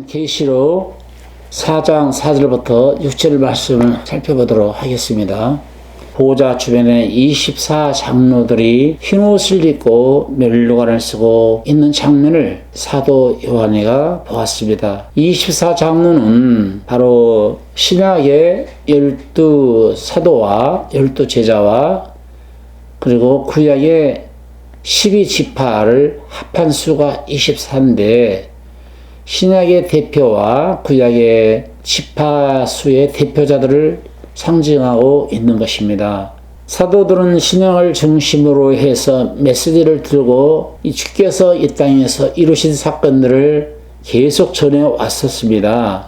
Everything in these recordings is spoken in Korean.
계시록 4장 4절부터 6절 말씀을 살펴보도록 하겠습니다. 보호자 주변에 24장로들이 흰옷을 입고 멸류관을 쓰고 있는 장면을 사도 요한이가 보았습니다. 24장로는 바로 신약의 12사도와 12제자와 그리고 구약의 12지파를 합한 수가 24인데 신약의 대표와 구약의 지파수의 대표자들을 상징하고 있는 것입니다. 사도들은 신약을 중심으로 해서 메시지를 들고 주께서 이 땅에서 이루신 사건들을 계속 전해왔었습니다.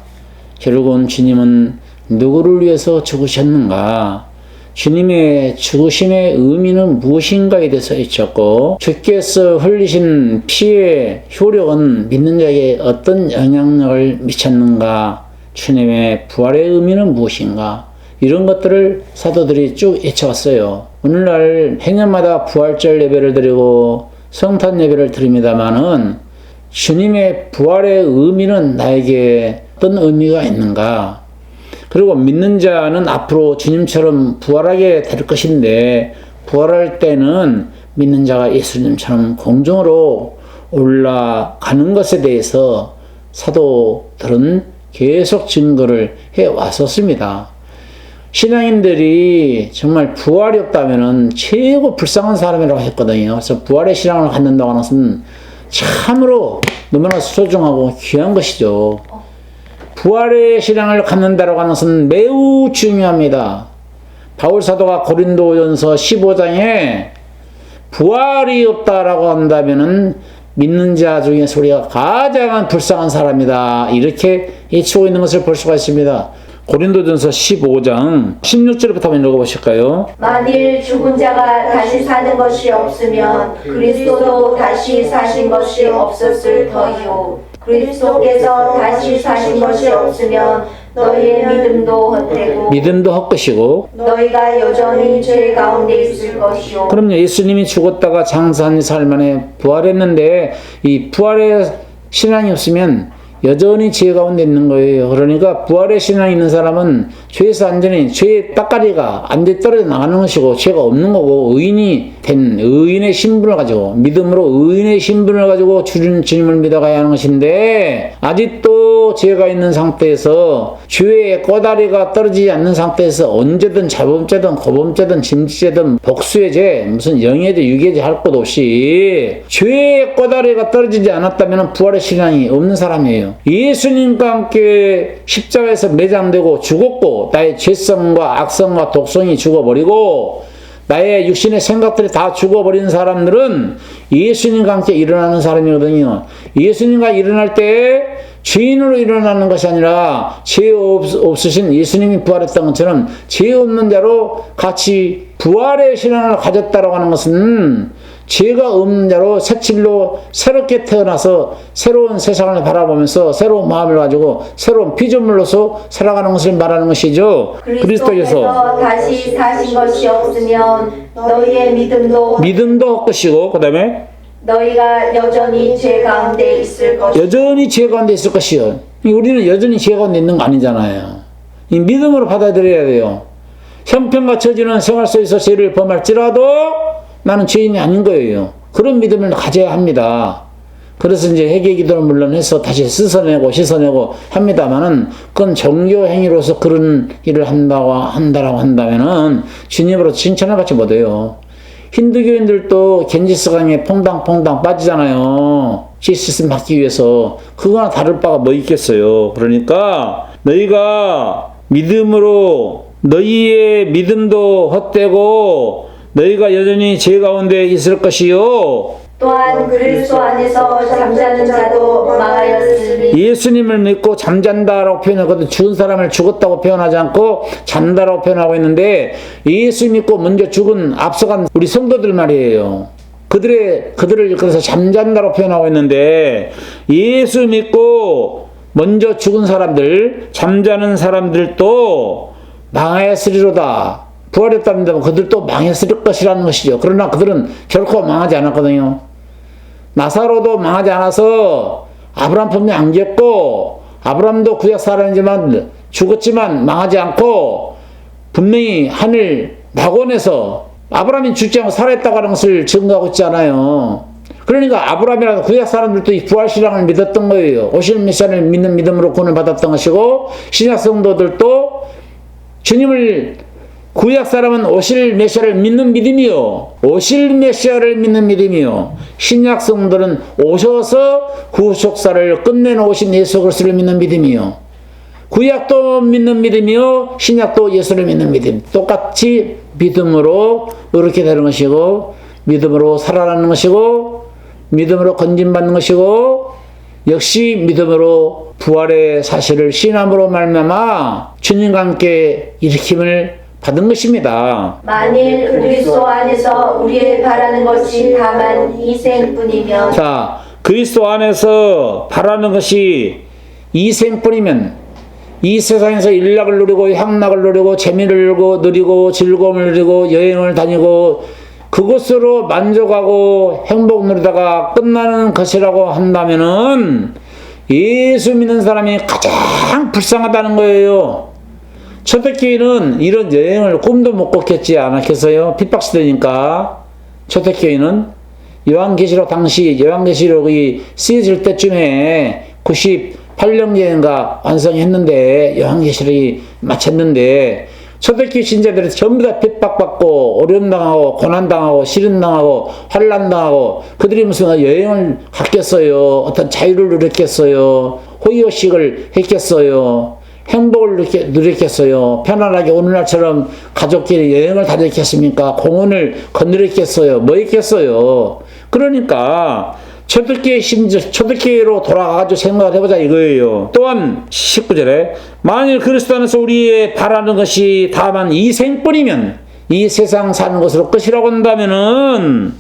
결국은 주님은 누구를 위해서 죽으셨는가? 주님의 죽으심의 의미는 무엇인가에 대해서 여쭙고 주께서 흘리신 피의 효력은 믿는 자에게 어떤 영향력을 미쳤는가? 주님의 부활의 의미는 무엇인가? 이런 것들을 사도들이 쭉 여쭤왔어요. 오늘날 해년마다 부활절 예배를 드리고 성탄 예배를 드립니다마는 주님의 부활의 의미는 나에게 어떤 의미가 있는가? 그리고 믿는 자는 앞으로 주님처럼 부활하게 될 것인데 부활할 때는 믿는 자가 예수님처럼 공중으로 올라가는 것에 대해서 사도들은 계속 증거를 해왔었습니다. 신앙인들이 정말 부활이 없다면 최고 불쌍한 사람이라고 했거든요. 그래서 부활의 신앙을 갖는다고 하는 것은 참으로 너무나 소중하고 귀한 것이죠. 부활의 신앙을 갖는다라고 하는 것은 매우 중요합니다. 바울 사도가 고린도전서 15장에 부활이 없다라고 한다면은 믿는 자 중에서 우리가 가장 불쌍한 사람이다. 이렇게 외치고 있는 것을 볼 수가 있습니다. 고린도전서 15장 16절부터 한번 읽어보실까요? 만일 죽은 자가 다시 사는 것이 없으면 그리스도도 다시 사신 것이 없었을 터이요. 그리스도께서 다시 사신 것이 없으면 너희의 믿음도 헛것이고 너희가 여전히 죄 가운데 있을 것이요. 그럼요. 예수님이 죽었다가 장사한 사흘 만에 부활했는데 이 부활의 신앙이 없으면 여전히 죄 가운데 있는 거예요. 그러니까 부활의 신앙이 있는 사람은 죄에서 완전히 죄의 따까리가 완전히 떨어져 나가는 것이고 죄가 없는 거고 의인이 된 의인의 신분을 가지고 믿음으로 의인의 신분을 가지고 주님을 믿어가야 하는 것인데 아직도 죄가 있는 상태에서 죄의 꼬다리가 떨어지지 않는 상태에서 언제든 자범죄든 거범죄든 짐죄든 복수의 죄 무슨 영의 죄 유괴 죄 할 것 없이 죄의 꼬다리가 떨어지지 않았다면 부활의 신앙이 없는 사람이에요. 예수님과 함께 십자가에서 매장되고 죽었고 나의 죄성과 악성과 독성이 죽어버리고 나의 육신의 생각들이 다 죽어버린 사람들은 예수님과 함께 일어나는 사람이거든요. 예수님과 일어날 때 죄인으로 일어나는 것이 아니라 죄 없으신 예수님이 부활했던 것처럼 죄 없는 자로 같이 부활의 신앙을 가졌다라고 하는 것은 죄가 없는 자로 새칠로 새롭게 태어나서 새로운 세상을 바라보면서 새로운 마음을 가지고 새로운 피조물로서 살아가는 것을 말하는 것이죠. 그리스도께서 다시 사신 것이 없으면 너희의 믿음도 헛것이고 그 다음에 너희가 여전히 죄 가운데 있을 것이요. 여전히 죄 가운데 있을 것이요. 우리는 여전히 죄 가운데 있는 거 아니잖아요. 이 믿음으로 받아들여야 돼요. 형편과 처지는 생활 속에서 죄를 범할지라도 나는 죄인이 아닌 거예요. 그런 믿음을 가져야 합니다. 그래서 이제 회개 기도를 물론 해서 다시 씻어내고 합니다만은 그건 종교 행위로서 그런 일을 한다라고 한다면은 주님으로 칭찬을 받지 못해요. 힌두교인들도 겐지스강에 퐁당퐁당 빠지잖아요. 지시스 받기 위해서. 그거나 다를 바가 뭐 있겠어요. 그러니까 너희가 믿음으로 너희의 믿음도 헛되고 너희가 여전히 죄 가운데 있을 것이요. 또한 그리스도 안에서 잠자는 자도 망하였으니 예수님을 믿고 잠잔다라고 표현하거든. 죽은 사람을 죽었다고 표현하지 않고 잔다라고 표현하고 있는데 예수 믿고 먼저 죽은 앞서간 우리 성도들 말이에요. 그들을 그래서 잠잔다라고 표현하고 있는데 예수 믿고 먼저 죽은 사람들, 잠자는 사람들도 망하였으리로다. 부활했답니다. 그들도 망했을 것이라는 것이죠. 그러나 그들은 결코 망하지 않았거든요. 나사로도 망하지 않아서 아브라함 품에 안겼고 아브라함도 구약 사람이지만 죽었지만 망하지 않고 분명히 하늘 낙원에서 아브라함이 죽지 않고 살아있다고 하는 것을 증거하고 있잖아요. 그러니까 아브라함이라도 구약 사람들도 이 부활신앙을 믿었던 거예요. 오실 메시아를 믿는 믿음으로 구원을 받았던 것이고, 신약 성도들도 주님을, 구약 사람은 오실 메시아를 믿는 믿음이요, 오실 메시아를 믿는 믿음이요, 신약 성도는 오셔서 구속사를 끝내놓으신 예수 그리스도를 믿는 믿음이요, 구약도 믿는 믿음이요, 신약도 예수를 믿는 믿음. 똑같이 믿음으로 이렇게 되는 것이고, 믿음으로 살아나는 것이고, 믿음으로 건진받는 것이고, 역시 믿음으로 부활의 사실을 신함으로 말미암아 주님과 함께 일으킴을 받은 것입니다. 만일 그리스도 안에서 우리의 바라는 것이 다만 이생뿐이면, 자, 그리스도 안에서 바라는 것이 이생뿐이면, 이 세상에서 일락을 누리고 향락을 누리고 재미를 누리고 즐거움을 누리고 여행을 다니고 그것으로 만족하고 행복 누리다가 끝나는 것이라고 한다면은 예수 믿는 사람이 가장 불쌍하다는 거예요. 초대교회는 이런 여행을 꿈도 못 꿨겠지 않았겠어요? 핍박시대니까. 초대교회는 요한계시록 당시 요한계시록이 쓰여질 때쯤에 98년경인가 완성했는데, 요한계시록이 마쳤는데, 초대교회 신자들이 전부 다 핍박받고 어려움당하고 고난당하고 시련당하고 환난당하고, 그들이 무슨 여행을 갔겠어요? 어떤 자유를 누렸겠어요? 호의호식을 했겠어요? 행복을 누렸겠어요? 편안하게 오늘날처럼 가족끼리 여행을 다녔겠습니까? 공원을 건드렸겠어요? 뭐 했겠어요? 그러니까 초대교회로 돌아가가지고 생각을 해보자 이거예요. 또한 19절에 만일 그리스도 안에서 우리의 바라는 것이 다만 이 생뿐이면, 이 세상 사는 것으로 끝이라고 한다면은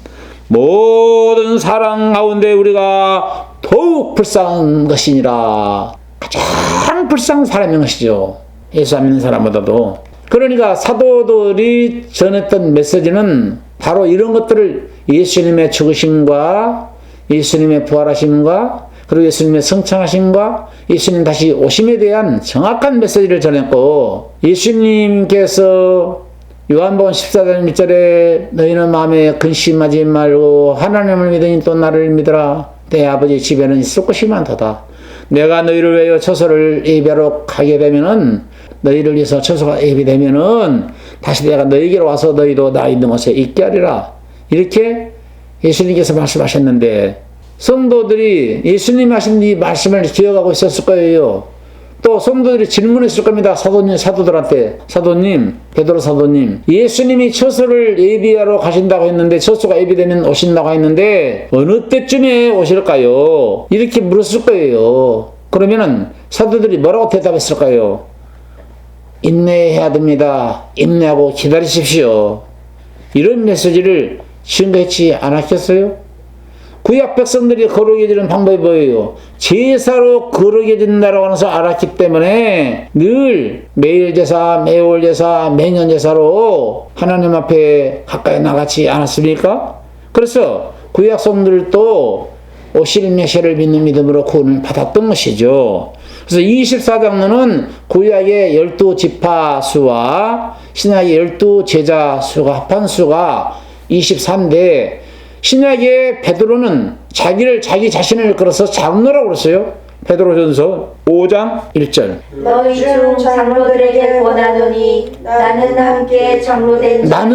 모든 사랑 가운데 우리가 더욱 불쌍한 것이니라. 가장 불쌍한 사람인 것이죠. 예수 안 믿는 사람보다도. 그러니까 사도들이 전했던 메시지는 바로 이런 것들을, 예수님의 죽으심과 예수님의 부활하심과 그리고 예수님의 성창하심과 예수님 다시 오심에 대한 정확한 메시지를 전했고, 예수님께서 요한복음 14장 1절에 너희는 마음에 근심하지 말고 하나님을 믿으니 또 나를 믿으라. 내 아버지 집에는 있을 곳이 많도다. 내가 너희를 위하여 처소를 예비하러 가게 되면은, 너희를 위해서 처소가 예비되면은 다시 내가 너희에게로 와서 너희도 나 있는 곳에 있게 하리라. 이렇게 예수님께서 말씀하셨는데, 성도들이 예수님이 하신 이 말씀을 기억하고 있었을 거예요. 또 성도들이 질문했을 겁니다. 사도들한테, 사도님, 베드로 사도님, 예수님이 처소를 예비하러 가신다고 했는데, 처소가 예비되면 오신다고 했는데 어느 때쯤에 오실까요? 이렇게 물었을 거예요. 그러면은 사도들이 뭐라고 대답했을까요? 인내해야 됩니다. 인내하고 기다리십시오. 이런 메시지를 증거했지 않았겠어요? 구약 백성들이 거룩해지는 방법이 뭐예요? 제사로 거룩해진다라고 하면서 알았기 때문에 늘 매일 제사, 매월 제사, 매년 제사로 하나님 앞에 가까이 나가지 않았습니까? 그래서 구약 성들도 오실 메시아를 믿는 믿음으로 구원을 받았던 것이죠. 그래서 24장로는 구약의 12지파 수와 신약의 12제자 수가 합한 수가 23대, 신약의 베드로는 자기 자신을 걸어서 장로라고 그랬어요. 베드로전서 5장 1절. 너희 중 장로들에게 권하노니 나는 함께 장로된 자.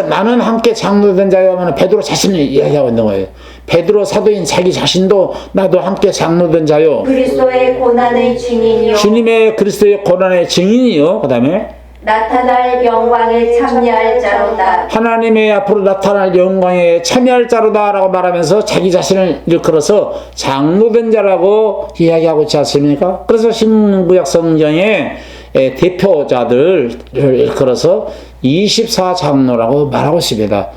나는 함께 장로된 자요 하면 베드로 자신을 이야기하고 있는 거예요. 베드로 사도인 자기 자신도 나도 함께 장로된 자요. 그리스도의 고난의 증인이요. 주님의 그리스도의 고난의 증인이요. 그 다음에 나타날 영광에 참여할 자로다. 하나님의 앞으로 나타날 영광에 참여할 자로다 라고 말하면서 자기 자신을 일컬어서 장로된 자라고 이야기하고 있지 않습니까? 그래서 신구약 성경의 대표자들을 일컬어서 24장로라고 말하고 있습니다.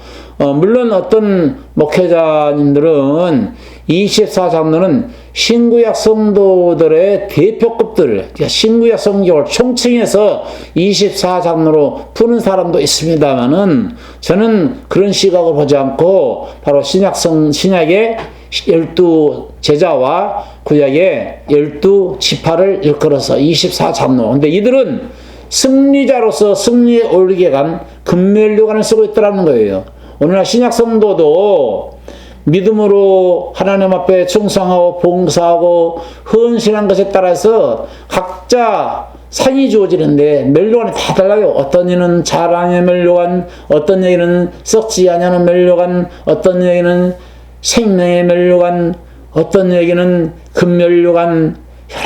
물론 어떤 목회자님들은 24장로는 신구약 성도들의 대표급들, 그러니까 신구약 성경을 총칭해서 24장로로 푸는 사람도 있습니다만은, 저는 그런 시각을 보지 않고 바로 신약의 12 제자와 구약의 12지파를 일컬어서 24장로. 근데 이들은 승리자로서 승리에 오르게 간 금면류관을 쓰고 있더라는 거예요. 오늘날 신약 성도도 믿음으로 하나님 앞에 충성하고 봉사하고 헌신한 것에 따라서 각자 상이 주어지는데 멸류관이 다 달라요. 어떤 이는 자랑의 멸류관, 어떤 이는 썩지 아니하는 멸류관, 어떤 이는 생명의 멸류관, 어떤 이는 금멸류관,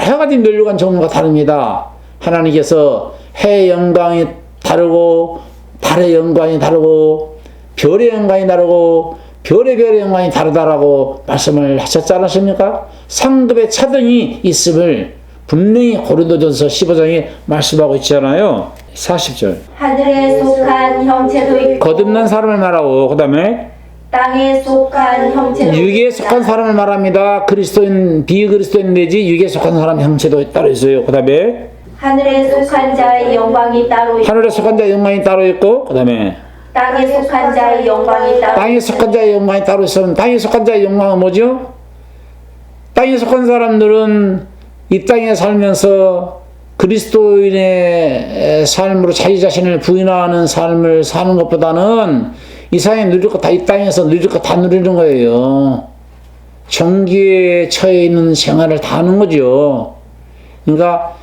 여러 가지 멸류관 종류가 다릅니다. 하나님께서 해의 영광이 다르고 달의 영광이 다르고 별의 영광이 다르고 별의 영광이 다르다라고 말씀을 하셨지 않으십니까? 상급의 차등이 있음을 분명히 고린도전서 15장에 말씀하고 있잖아요. 40절. 하늘에 속한 형체도 있고 거듭난 사람을 말하고 그 다음에 땅에 속한 형체도 육에 있다. 속한 사람을 말합니다. 그리스도인 비그리스도인 내지 육에 속한 사람 형체도 따로 있어요. 그 다음에 하늘에 속한 자의 영광이 따로 있고 하늘에 속한 자의 영광이 따로 있고 그 다음에 땅에 속한 자의 영광이 따로 땅에 속한 자의 영광이 따로 있으면 땅에 속한 자의 영광은 뭐죠? 땅에 속한 사람들은 이 땅에 살면서 그리스도인의 삶으로 자기 자신을 부인하는 삶을 사는 것보다는 이 세상에 누릴 거 다 이 땅에서 누릴 거 다 누리는 거예요. 정기에 처해 있는 생활을 다 하는 거죠. 그러니까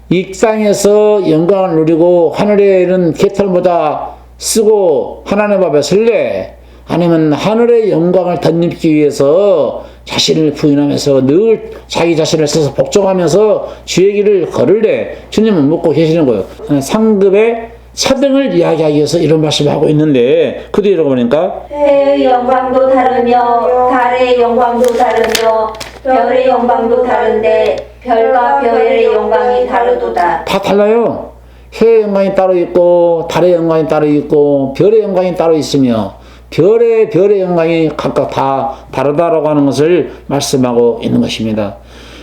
이 땅에서 영광을 누리고 하늘에 있는 깃털보다 쓰고 하나님 앞에 설래 아니면 하늘의 영광을 덧입기 위해서 자신을 부인하면서 늘 자기 자신을 써서 복종하면서 주의 길을 걸을래 주님은 묻고 계시는 거예요. 상급의 차등을 이야기하기 위해서 이런 말씀을 하고 있는데 그 뒤에 보니까 해의 영광도 다르며 달의 영광도 다르며 별의 영광도 다른데 별과 별의 영광이 다르도다. 다 달라요. 해의 영광이 따로 있고 달의 영광이 따로 있고 별의 영광이 따로 있으며 별의 영광이 각각 다 다르다라고 하는 것을 말씀하고 있는 것입니다.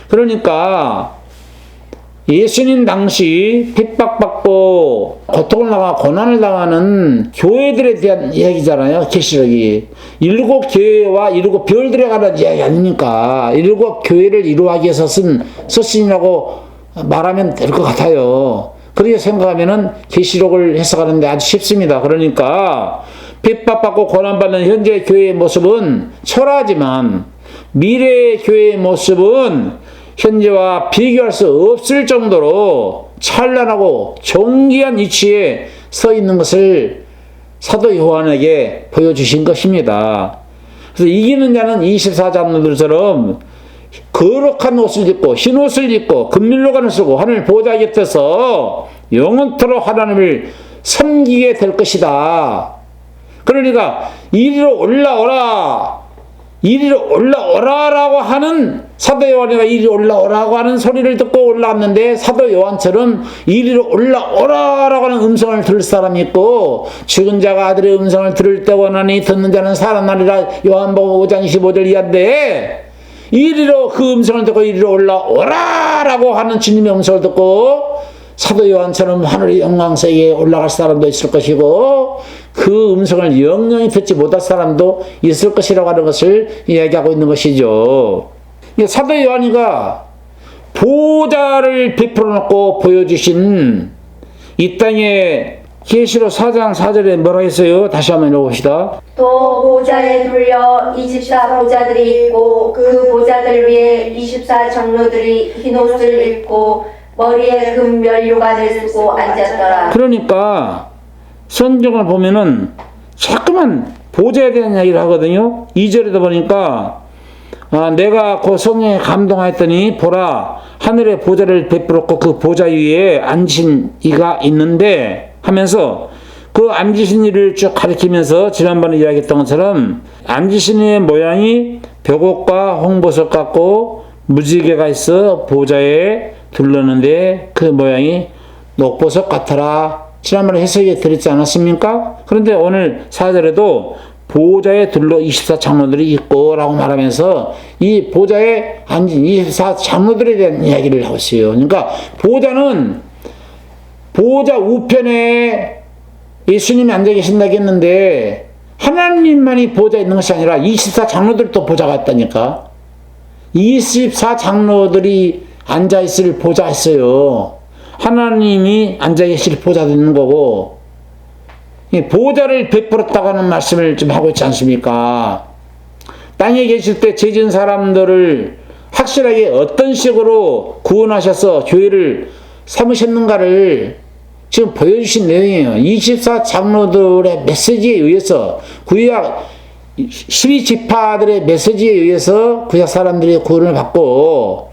그러니까 예수님 당시 핍박받고 고통을 당하고 고난을 당하는 교회들에 대한 이야기잖아요. 계시록이 7 교회와 7 별들에 관한 이야기 아닙니까? 7 교회를 이루하기 위해서 쓴 서신이라고 말하면 될 것 같아요. 그렇게 생각하면은 계시록을 해석하는데 아주 쉽습니다. 그러니까 핍박받고 고난받는 현재 교회의 모습은 초라하지만 미래의 교회의 모습은 현재와 비교할 수 없을 정도로 찬란하고 존귀한 위치에 서 있는 것을 사도 요한에게 보여주신 것입니다. 그래서 이기는 자는 24장로들처럼 거룩한 옷을 입고 흰 옷을 입고 금밀로관을 쓰고 하늘 보좌 곁에서 영원토록 하나님을 섬기게 될 것이다. 그러니까 이리로 올라오라 라고 하는 사도 요한이가 이리로 올라오라고 하는 소리를 듣고 올라왔는데 사도 요한처럼 이리로 올라오라라고 하는 음성을 들을 사람이 있고 죽은 자가 아들의 음성을 들을 때 원하니 듣는 자는 살아나리라 요한복음 5장 25절 이하인데 이리로 그 음성을 듣고 이리로 올라오라라고 하는 주님의 음성을 듣고 사도 요한처럼 하늘의 영광세계에 올라갈 사람도 있을 것이고 그 음성을 영영히 듣지 못할 사람도 있을 것이라고 하는 것을 이야기하고 있는 것이죠. 사도 요한이가 보좌를 베풀어 놓고 보여주신 이 땅의 계시록 4장 4절에 뭐라 했어요? 다시 한번 읽어봅시다. 또 보좌에 둘려 24보좌들이 있고 그 보좌들 위에 24장로들이 흰옷을 입고 머리에 금면류관을 쓰고 앉았더라. 그러니까 성경을 보면은 자꾸만 보좌에 대한 이야기를 하거든요. 2절에도 보니까 내가 그 성령에 감동하였더니 보라 하늘의 보좌를 베풀었고 그 보좌 위에 앉으신 이가 있는데 하면서 그 앉으신 이를 쭉 가리키면서 지난번에 이야기했던 것처럼 앉으신 이의 모양이 벽옥과 홍보석 같고 무지개가 있어 보좌에 둘렀는데 그 모양이 녹보석 같더라. 지난번에 해석해 드렸지 않았습니까? 그런데 오늘 4절에도 보좌에 둘러 24장로들이 있고 라고 말하면서 이 보좌에 앉은 24장로들에 대한 이야기를 하고 있어요. 그러니까 보좌는 보좌 우편에 예수님이 앉아 계신다고 했는데 하나님만이 보좌에 있는 것이 아니라 24 장로들도 보좌가 있다니까. 24 장로들이 앉아있을 보좌가 있어요. 하나님이 앉아계실 보좌도 있는 거고, 이 보좌를 베풀었다가는 말씀을 좀 하고 있지 않습니까? 땅에 계실 때 죄진 사람들을 확실하게 어떤 식으로 구원하셔서 교회를 삼으셨는가를 지금 보여주신 내용이에요. 24 장로들의 메시지에 의해서, 구약 12지파들의 메시지에 의해서 구약 사람들이 구원을 받고,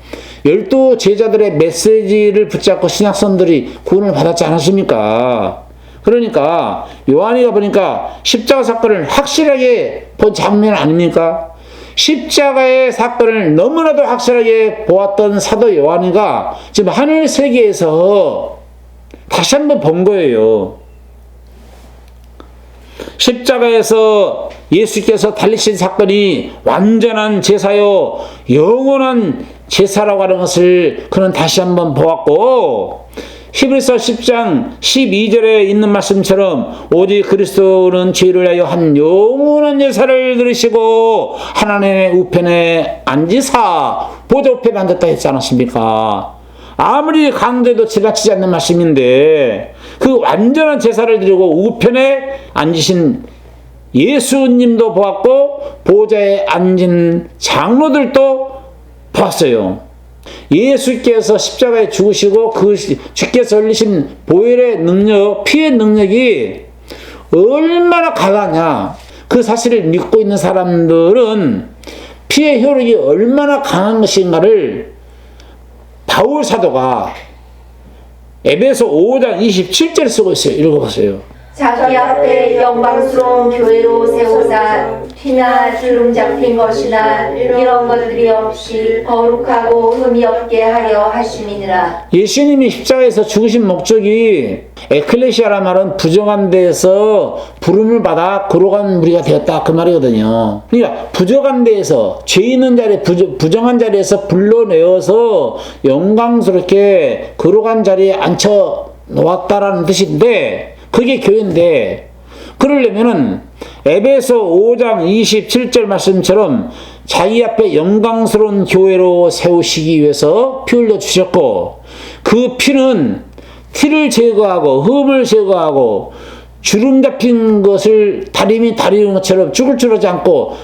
12 제자들의 메시지를 붙잡고 신약선들이 구원을 받았지 않았습니까? 그러니까 요한이가 보니까 십자가 사건을 확실하게 본 장면 아닙니까? 십자가의 사건을 너무나도 확실하게 보았던 사도 요한이가 지금 하늘 세계에서 다시 한번 본 거예요. 십자가에서 예수께서 달리신 사건이 완전한 제사요, 영원한 제사라고 하는 것을 그는 다시 한번 보았고, 히브리서 10장 12절에 있는 말씀처럼 오직 그리스도는 죄를 위하여 한 영원한 제사를 들으시고 하나님의 우편에 앉으사 보좌 우편에 앉았다 했지 않았습니까? 아무리 강조해도 지나치지 않는 말씀인데, 그 완전한 제사를 드리고 우편에 앉으신 예수님도 보았고 보좌에 앉은 장로들도 보았어요. 예수께서 십자가에 죽으시고 그 주께서 흘리신 보혈의 능력, 피의 능력이 얼마나 강하냐, 그 사실을 믿고 있는 사람들은 피의 효력이 얼마나 강한 것인가를 바울 사도가 에베소 5장 27절 쓰고 있어요. 읽어보세요. 자기 앞에 영광스러운 교회로 세우사 피나 주름 잡힌 것이나 이런 것들이 없이 거룩하고 흠이 없게 하려 하심이니라. 예수님이 십자가에서 죽으신 목적이, 에클레시아란 말은 부정한 데에서 부름을 받아 거룩한 무리가 되었다, 그 말이거든요. 그러니까 부정한 데에서, 죄 있는 자리에, 부정한 자리에서 불러내어서 영광스럽게 거룩한 자리에 앉혀 놓았다라는 뜻인데, 그게 교회인데, 그러려면은 에베소 5장 27절 말씀처럼 자기 앞에 영광스러운 교회로 세우시기 위해서 피 흘려 주셨고, 그 피는 티를 제거하고 흠을 제거하고 주름 잡힌 것을 다리미 다리는 것처럼 쭈글쭈글하지 않고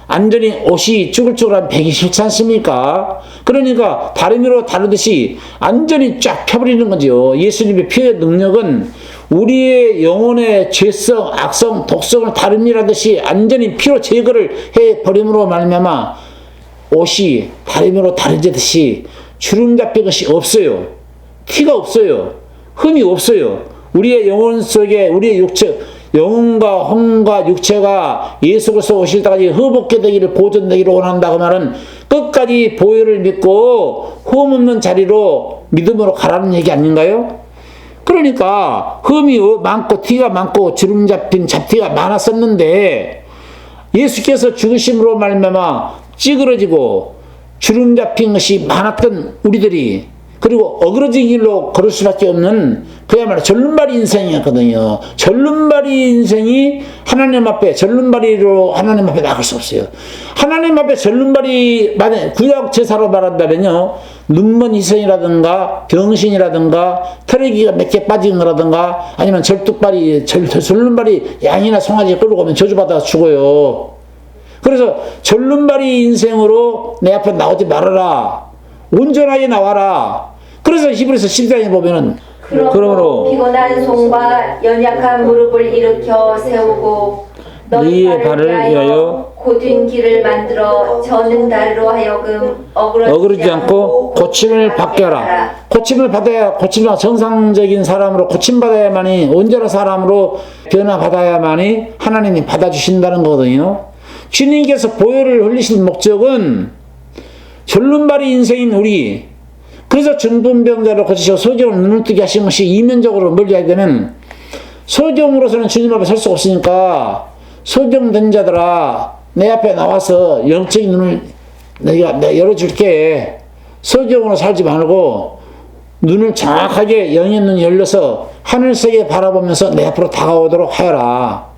안전히 옷이 쭈글쭈글한 백이 싫지 않습니까? 그러니까 다리미로 다루듯이 안전히 쫙 펴버리는 거죠. 예수님의 피의 능력은 우리의 영혼의 죄성, 악성, 독성을 다름이라듯이 완전히 피로 제거를 해버림으로 말미암아 옷이 다름으로 다르듯이 주름 잡힌 것이 없어요. 티가 없어요. 흠이 없어요. 우리의 영혼 속에 우리의 육체, 영혼과 혼과 육체가 예수 그리스도 오실 때까지 흠없게 되기를, 보존되기를 원한다, 그 말은 끝까지 보혈을 믿고 흠 없는 자리로 믿음으로 가라는 얘기 아닌가요? 그러니까 흠이 많고 티가 많고 주름 잡힌 잡티가 많았었는데, 예수께서 죽으심으로 말미암아 찌그러지고 주름 잡힌 것이 많았던 우리들이, 그리고 어그러진 길로 걸을 수밖에 없는 그야말로 절름발이 인생이었거든요. 절름발이 인생이 하나님 앞에, 절름발이로 하나님 앞에 나갈 수 없어요. 하나님 앞에 절름발이, 만약 구약 제사로 말한다면요, 눈먼 이성이라든가 병신이라든가 털에기가 몇 개 빠진 거라든가 아니면 절뚝발이, 절름발이 양이나 송아지 끌고 오면 저주받아 죽어요. 그래서 절름발이 인생으로 내 앞에 나오지 말아라, 온전하게 나와라. 그래서 히브리서 10장에 보면은 그러므로 피곤한 손과 연약한 무릎을 일으켜 세우고 너희 발을 위하여 곧은 길을 만들어 저는 다리로 하여금 어그러지지 않고 고침을 받게 하라. 고침을 받아야, 고침을 정상적인 사람으로 고침받아야만이, 온전한 사람으로 변화받아야만이 하나님이 받아주신다는 거거든요. 주님께서 보혈을 흘리신 목적은 절름발이 인생인 우리, 그래서 중풍병자를 고치시고 소경을 눈을 뜨게 하신 것이 이면적으로 멀리하게 되면, 소경으로서는 주님 앞에 설 수가 없으니까 소경된 자들아 내 앞에 나와서 영적인 눈을 내가 열어줄게. 소경으로 살지 말고 눈을 정확하게, 영의 눈이 열려서 하늘세계 바라보면서 내 앞으로 다가오도록 하여라.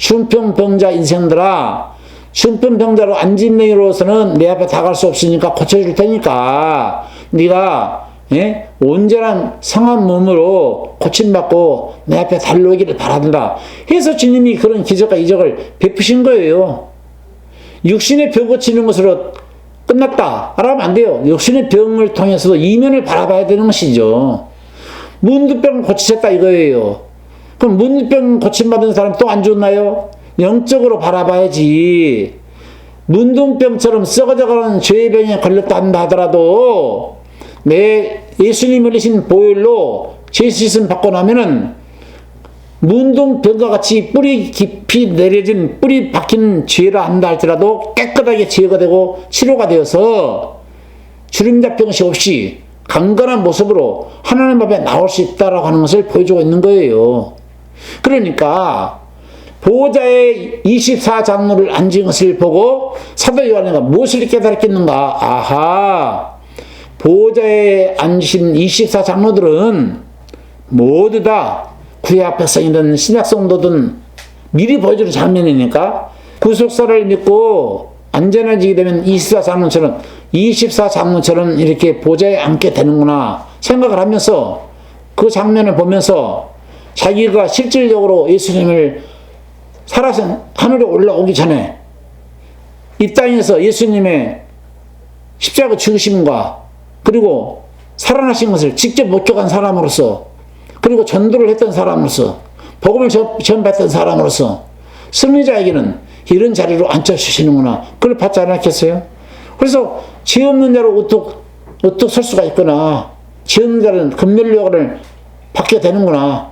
중풍병자 인생들아, 중풍병자로 안진뱅이로서는 내 앞에 다가갈 수 없으니까 고쳐줄 테니까 네가 온전한 성한 몸으로 고침받고 내 앞에 달려오기를 바란다 해서 주님이 그런 기적과 이적을 베푸신 거예요. 육신의 병 고치는 것으로 끝났다 라면 안 돼요. 육신의 병을 통해서도 이면을 바라봐야 되는 것이죠. 문둥병 고치셨다 이거예요. 그럼 문둥병 고침받은 사람 또 안 좋나요? 영적으로 바라봐야지. 문둥병처럼 썩어져가는 죄의 병에 걸렸다 한다 하더라도 내 예수님이 흘리신 보혈로 죄 씻음 받고 나면은 문둥병과 같이 뿌리 깊이 내려진 뿌리 박힌 죄라 한다 할지라도 깨끗하게 제거가 되고 치료가 되어서 주름 잡힌 것이 없이 강건한 모습으로 하나님 앞에 나올 수 있다라고 하는 것을 보여주고 있는 거예요. 그러니까 보호자의 24장로를 앉은 것을 보고 사도 요한이가 무엇을 깨달았겠는가? 아하, 보호자에 앉으신 24장로들은 모두 다 구약 백성이든 신약 성도든 미리 보여주는 장면이니까 구속사를 믿고 안전해지게 되면 24장로처럼 이렇게 보좌에 앉게 되는구나 생각을 하면서 그 장면을 보면서 자기가 실질적으로 예수님을 살아서 하늘에 올라오기 전에 이 땅에서 예수님의 십자가 죽으심과 그리고 살아나신 것을 직접 목격한 사람으로서 그리고 전도를 했던 사람으로서 복음을 전받던 사람으로서 승리자에게는 이런 자리로 앉혀주시는구나 그걸 받지 않았겠어요? 그래서 죄 없는 자로 우뚝 설 수가 있구나. 죄 없는 자는 금멸력을 받게 되는구나.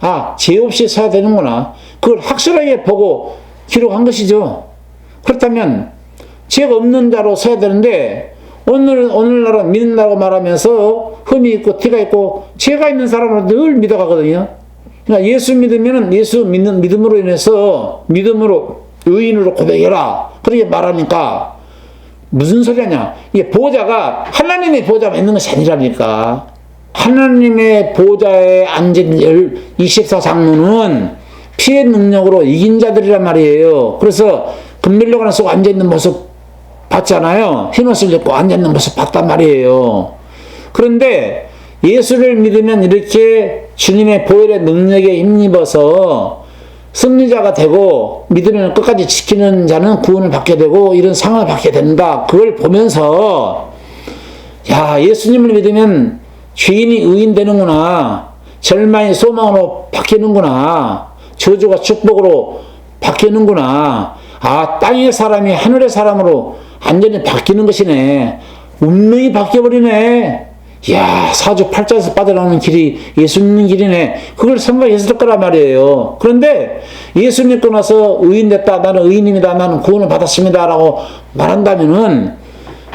아, 죄 없이 서야 되는구나. 그걸 확실하게 보고 기록한 것이죠. 그렇다면 죄가 없는 자로 서야 되는데 오늘날은 믿는다고 말하면서 흠이 있고 티가 있고 죄가 있는 사람을 늘 믿어가거든요. 그러니까 예수 믿으면은 예수 믿음으로 인해서 믿음으로 의인으로 고백해라 그렇게 말하니까 무슨 소리냐? 이게 보호자가 하나님의 보호자가 있는 것이 아니라니까. 하나님의 보호자에 앉은 24장로는 피의 능력으로 이긴 자들이란 말이에요. 그래서 금밀로가 쓰고 앉아있는 모습 봤잖아요. 흰옷을 입고 앉아있는 모습 봤단 말이에요. 그런데 예수를 믿으면 이렇게 주님의 보혈의 능력에 힘입어서 승리자가 되고 믿으면 끝까지 지키는 자는 구원을 받게 되고 이런 상을 받게 된다. 그걸 보면서 야, 예수님을 믿으면 죄인이 의인 되는구나. 절망이 소망으로 바뀌는구나. 저주가 축복으로 바뀌는구나. 아, 땅의 사람이 하늘의 사람으로 완전히 바뀌는 것이네. 운명이 바뀌어버리네. 이야, 사주팔자에서 빠져나오는 길이 예수 믿는 길이네. 그걸 생각했을 거란 말이에요. 그런데 예수 믿고 나서 의인 됐다. 나는 의인입니다. 나는 구원을 받았습니다. 라고 말한다면은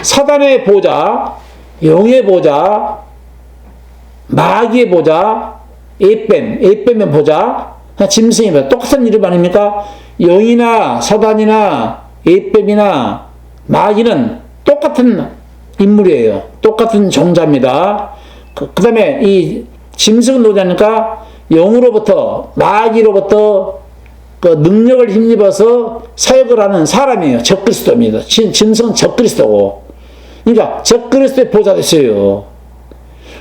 사단의 보좌, 영의 보좌, 마귀의 보좌, 에뱀의 보좌, 짐승의 보좌. 똑같은 이름 아닙니까? 영이나 사단이나 에뱀이나 마귀는 똑같은 인물이에요. 똑같은 종자입니다. 그 다음에 이 짐승은 누구냐니까 영으로부터 마귀로부터 그 능력을 힘입어서 사역을 하는 사람이에요. 적그리스도입니다. 짐승은 적그리스도고. 그러니까 적그리스도의 보좌가 있어요.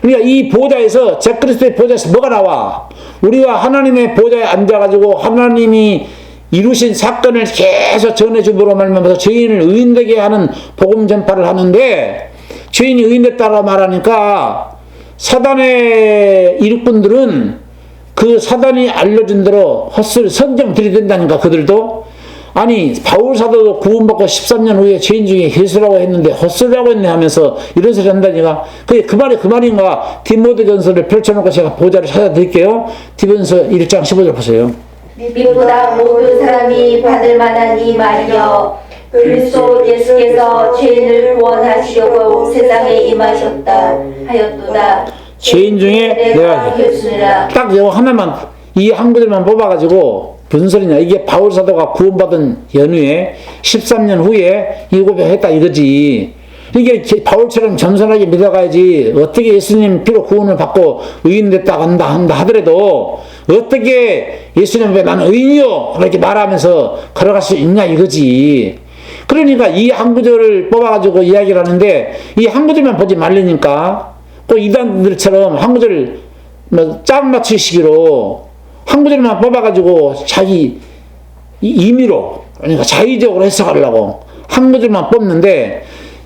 그러니까 이 보좌에서 적그리스도의 보좌에서 뭐가 나와? 우리가 하나님의 보좌에 앉아가지고 하나님이 이루신 사건을 계속 전해줌으로 말미암아서 죄인을 의인되게 하는 복음 전파를 하는데 죄인이 의인됐다고 말하니까 사단의 일꾼들은 그 사단이 알려준 대로 헛소리 선정 들이댄다니까. 그들도 아니 바울 사도도 구원받고 13년 후에 죄인 중에 예수라고 했는데 헛소리라고 했네 하면서 이런 소리 한다니까. 그 말이 그 말인가. 디모데전서를 펼쳐놓고 제가 보좌를 찾아드릴게요. 디모데전서 1장 15절 보세요. 믿보다 모든 사람이 받을 만한 이 말이여 그리스도 예수께서 죄인을 구원하시려고 세상에 임하셨다 하였도다. 죄인 중에 내가 교수니라. 딱 이거 하나만 이 한 구절만 뽑아가지고 무슨 소리냐. 이게 바울 사도가 구원받은 연후에 13년 후에 이 고백했다 이거지. 이게 바울처럼 겸손하게 믿어가야지. 어떻게 예수님 피로 구원을 받고 의인 됐다 한다 하더라도 어떻게 예수님 왜 나는 의인이요 그렇게 말하면서 걸어갈 수 있냐 이거지. 그러니까 이 한 구절을 뽑아가지고 이야기를 하는데 이 한 구절만 보지 말라니까. 또 이단들처럼 한 구절 짝 맞추시기로 한 구절만 뽑아가지고 자기 임의로 그러니까 자의적으로 해석하려고 한 구절만 뽑는데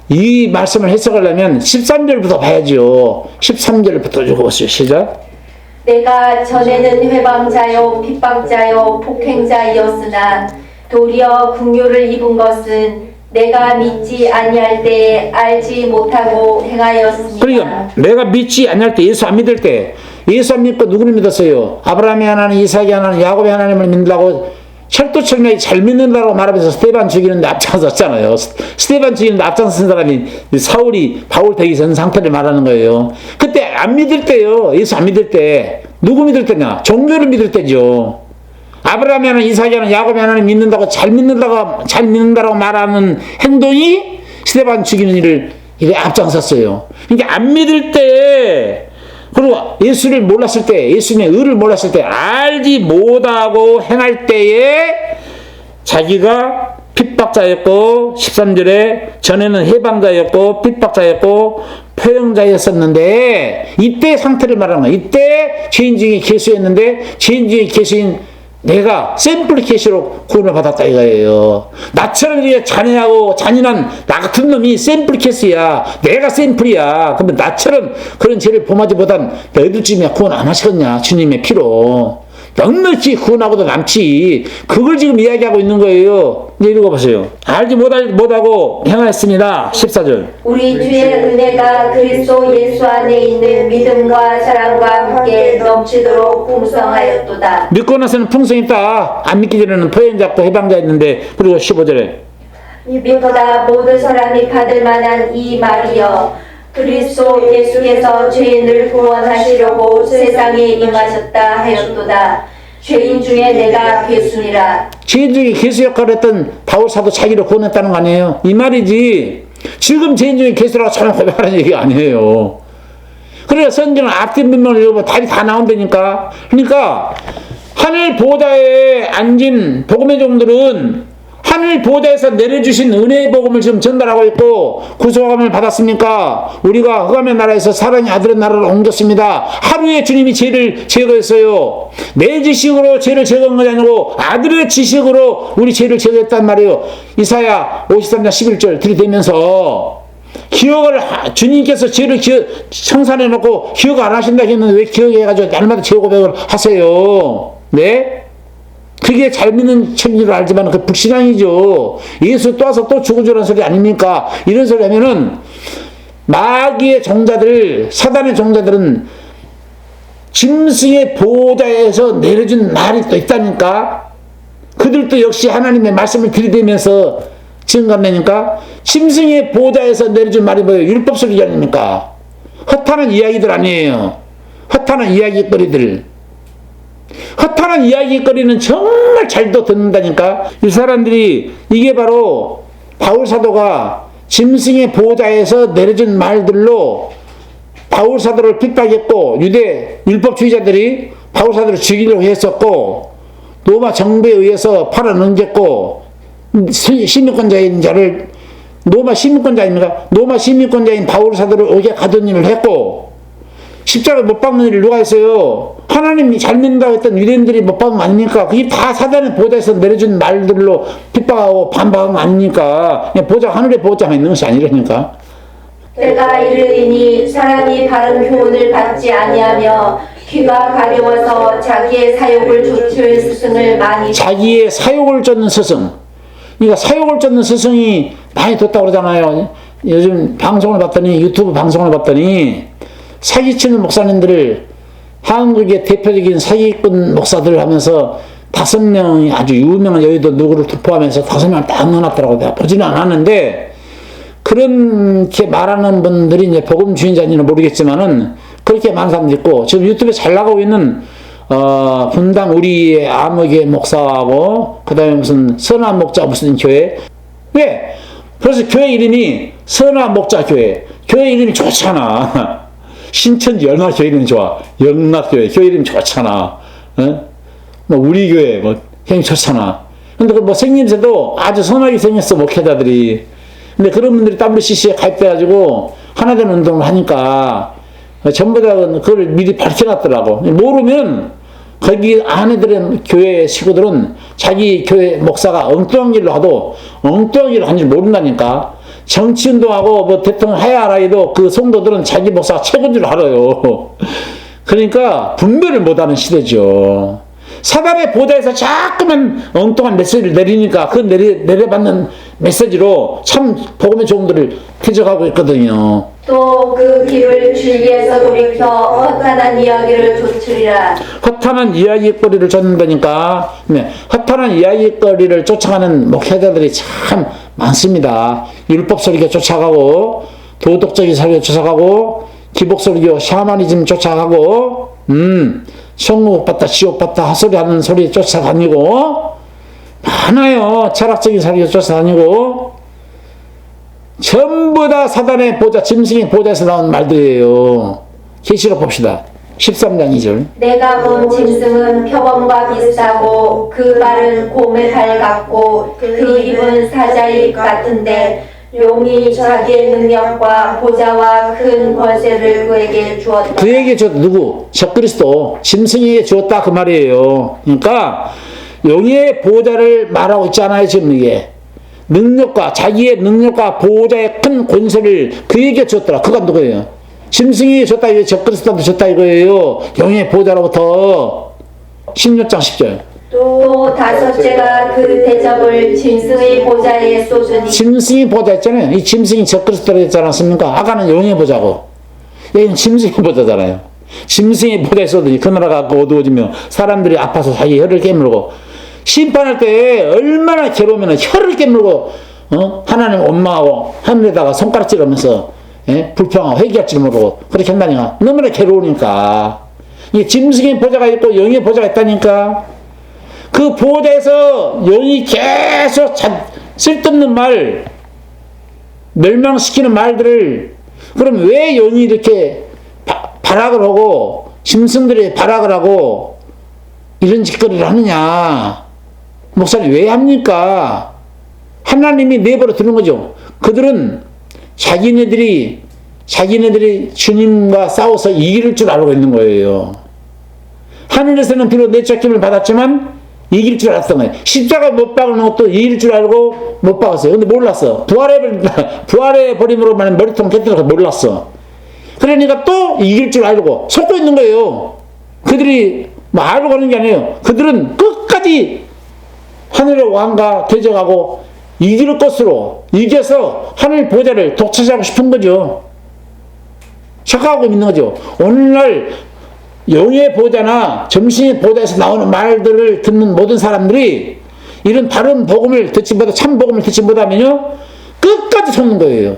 이 말씀을 해석하려면 13절부터 봐야죠. 13절부터 주고 보세요. 시작. 내가 전에는 회방자요 핍박자요 폭행자이었으나 도리어 긍휼을 입은 것은 내가 믿지 아니할 때에 알지 못하고 행하였습니다. 그러니까 내가 믿지 않을 때 예수 안 믿을 때 예수 안 믿고 누구를 믿었어요? 아브라함의 하나님, 이삭의 하나님, 야곱의 하나님을 믿는다고 철도철면이 잘 믿는다고 말하면서 스테반 죽이는데 앞장섰잖아요. 스테반 죽이는데 앞장선 사람이 사울이 바울 되기 전 상태를 말하는 거예요. 그때 안 믿을 때요. 예수 안 믿을 때 누구 믿을 때냐? 종교를 믿을 때죠. 아브라함의 하나님, 이삭의 하나님, 야곱의 하나님 믿는다고 잘 믿는다고 말하는 행동이 스테반 죽이는 일을 이래 앞장섰어요. 그러니까 안 믿을 때 그리고 예수를 몰랐을 때, 예수님의 의를 몰랐을 때, 알지 못하고 행할 때에 자기가 핍박자였고 13절에 전에는 해방자였고 핍박자였고 포용자였었는데 이때 상태를 말하는 거야. 이때 죄인 중에 개수였는데 죄인 중에 개수인 내가 샘플 케이스로 구원을 받았다 이거예요. 나처럼 이렇게 잔인하고 잔인한 나 같은 놈이 샘플 케이스야. 내가 샘플이야. 그러면 나처럼 그런 죄를 범하지보단 너희들쯤이야 구원 안 하시겠냐. 주님의 피로. 넉넉히 구원하고도 남지. 그걸 지금 이야기하고 있는 거예요. 이제 읽어보세요. 알지 못하고 행하였습니다. 14절. 우리 주의 은혜가 그리스도 예수 안에 있는 믿음과 사랑과 함께 넘치도록 풍성하였도다. 믿고 나서는 풍성했다. 안 믿기 전에는 포행자고 해방자였는데. 그리고 15절에 믿보다 모든 사람이 받을 만한 이 말이여 그리스도 예수께서 죄인을 구원하시려고 세상에 임하셨다 하였도다. 죄인 중에 내가 괴순이라. 죄인 중에 괴수 역할을 했던 바울사도 자기를 구원했다는 거 아니에요? 이 말이지. 지금 죄인 중에 괴수라고 처음 고백하는 얘기 아니에요. 그래서 성경을 앞뒤 문맥을 읽어보면 답이 다 나온다니까. 그러니까 하늘 보좌에 앉은 복음의 종들은 하늘 보좌에서 내려주신 은혜의 복음을 지금 전달하고 있고 구속함을 받았습니까? 우리가 흑암의 나라에서 사랑의 아들의 나라를 옮겼습니다. 하루에 주님이 죄를 제거했어요. 내 지식으로 죄를 제거한 것이 아니고 아들의 지식으로 우리 죄를 제거했단 말이에요. 이사야 53장 11절 들이대면서 기억을 주님께서 죄를 청산해 놓고 기억 안 하신다 했는데 왜 기억해가지고 날마다 죄 고백을 하세요? 네? 그게 잘 믿는 책인 줄 알지만 그 불신앙이죠. 예수 또 와서 또 죽어주라는 소리 아닙니까? 이런 소리 하면은 마귀의 종자들, 사단의 종자들은 짐승의 보호자에서 내려준 날이 또 있다니까. 그들도 역시 하나님의 말씀을 들이대면서 증거한다니까. 짐승의 보호자에서 내려준 말이 뭐예요? 율법 소리 아닙니까? 허탄한 이야기들 아니에요. 허탄한 이야기거리들. 허탄한 이야기거리는 정말 잘도 듣는다니까. 이 사람들이 이게 바로 바울 사도가 짐승의 보호자에서 내려준 말들로 바울 사도를 핍박했고 유대 율법주의자들이 바울 사도를 죽이려고 했었고 로마 정부에 의해서 팔아넘겼고 시민권자인 자를 로마 시민권자입니까? 로마 시민권자인 바울 사도를 옥에 가둔 일을 했고 십자가에 못 박는 일을 누가 했어요? 하나님이 잘 믿는다고 했던 유대인들이 못 박은 거 아닙니까? 그게 다 사단의 보좌에서 내려준 말들로 핍박하고 반박한 거 아닙니까? 보좌, 하늘의 보좌만 있는 것이 아니라니까. 때가 이르리니 사람이 바른 교훈을 받지 아니하며 귀가 가려워서 자기의 사욕을 좇을 스승을 많이 자기의 사욕을 쫓는 스승. 그러니까 사욕을 쫓는 스승이 많이 뒀다고 그러잖아요. 요즘 방송을 봤더니 유튜브 방송을 봤더니 사기치는 목사님들을 한국의 대표적인 사기꾼 목사들을 하면서 5명이 아주 유명한 여의도 누구를 포함해서 5명을 딱 넣어놨더라고요. 내가 보지는 않았는데 그렇게 말하는 분들이 이제 복음주의자인지는 모르겠지만은 그렇게 많은 사람들이 있고 지금 유튜브에 잘 나가고 있는 분당 우리의 암흑의 목사하고 그 다음에 무슨 선한 목자 무슨 교회 왜 그래서 교회 이름이 선화목자교회. 교회 이름이 좋잖아. 신천지 얼마나 교회 이름이 좋아. 영락교회 교회 이름이 좋잖아. 어? 뭐 우리 교회 뭐 형이 좋잖아. 근데 그 뭐 생김새도 아주 선하게 생겼어, 목회자들이. 근데 그런 분들이 WCC에 가입돼가지고 하나된 운동을 하니까 전부 다 그걸 미리 밝혀놨더라고. 모르면 거기 아내들은 교회 식구들은 자기 교회 목사가 엉뚱한 일로 하도 엉뚱한 일을 한 줄 모른다니까. 정치운동하고 뭐 대통령 하야하라 해도 그 성도들은 자기 목사가 최고인 줄 알아요. 그러니까 분별을 못하는 시대죠. 사단의 보좌에서 자꾸만 엉뚱한 메시지를 내리니까 그 내려받는 메시지로 참 복음의 종들을 퇴적하고 있거든요. 또 그 길을 진리에서 돌이켜 허탄한 이야기를 좇으리라. 허탄한 이야기거리를 쫓는다니까. 네, 허탄한 이야기거리를 쫓아가는 목회자들이 참 많습니다. 율법 설교 쫓아가고 도덕적인 설교 쫓아가고 기복 설교 샤머니즘 쫓아가고 천국 봤다 지옥 봤다 헛소리 하는 소리 쫓아다니고 많아요. 철학적인 설교 쫓아다니고 전부 다 사단의 보좌, 짐승의 보좌에서 나온 말들이에요. 계시록 봅시다. 13장 2절. 내가 본 짐승은 표범과 비슷하고 그 발은 곰의 발 같고 그 입은 사자의 입 같은데 용이 자기의 능력과 보좌와 큰 권세를 그에게 주었다. 그에게 누구? 적그리스도 짐승에게 주었다 그 말이에요. 그러니까 용의 보좌를 말하고 있잖아요. 지금 이게 능력과 자기의 능력과 보좌의 큰 권세를 그에게 주었더라. 그가 누구예요? 짐승에게 줬다 이거 적그리스도한테 줬다 이거예요. 용의 보좌로부터 16장 10절. 또 다섯째가 그 대접을 짐승의 보좌에 쏟으니. 짐승의 보좌 있잖아요. 이 짐승이 적그리스도로 했지 않았습니까? 아까는 용의 보좌고 여기는 짐승의 보좌잖아요. 짐승의 보좌에 쏟으니 그 나라가 어두워지며 사람들이 아파서 자기 혀를 깨물고 심판할 때 얼마나 괴로우면 혀를 깨물고 하나님 원망하고 하늘에다가 손가락질 하면서 불평하고 회개할 줄 모르고 그렇게 한다니까. 너무나 괴로우니까. 이 짐승의 보좌가 있고 영의 보좌가 있다니까. 그 보좌에서 영이 계속 쓸데없는 말 멸망시키는 말들을 그럼 왜 영이 이렇게 발악을 하고 짐승들이 발악을 하고 이런 짓거리를 하느냐. 목사님 왜 합니까? 하나님이 내버려 두는 거죠. 그들은 자기네들이 주님과 싸워서 이길 줄 알고 있는 거예요. 하늘에서는 비록 내쫓김을 받았지만 이길 줄 알았던 거예요. 십자가 못 박는 것도 이길 줄 알고 못 박았어요. 근데 몰랐어. 부활해버림으로 말하면 머리통 깨뜨려서 몰랐어. 그러니까 또 이길 줄 알고 속고 있는 거예요. 그들이 뭐 알고 가는 게 아니에요. 그들은 끝까지 하늘의 왕과 대적하고 이길 것으로 이겨서 하늘 보좌를 독차지하고 싶은 거죠. 착각하고 있는 거죠. 오늘날 영의 보좌나 점신의 보좌에서 나오는 말들을 듣는 모든 사람들이 이런 바른 복음을 듣지 못하고 참 복음을 듣지 못하면요 끝까지 속는 거예요.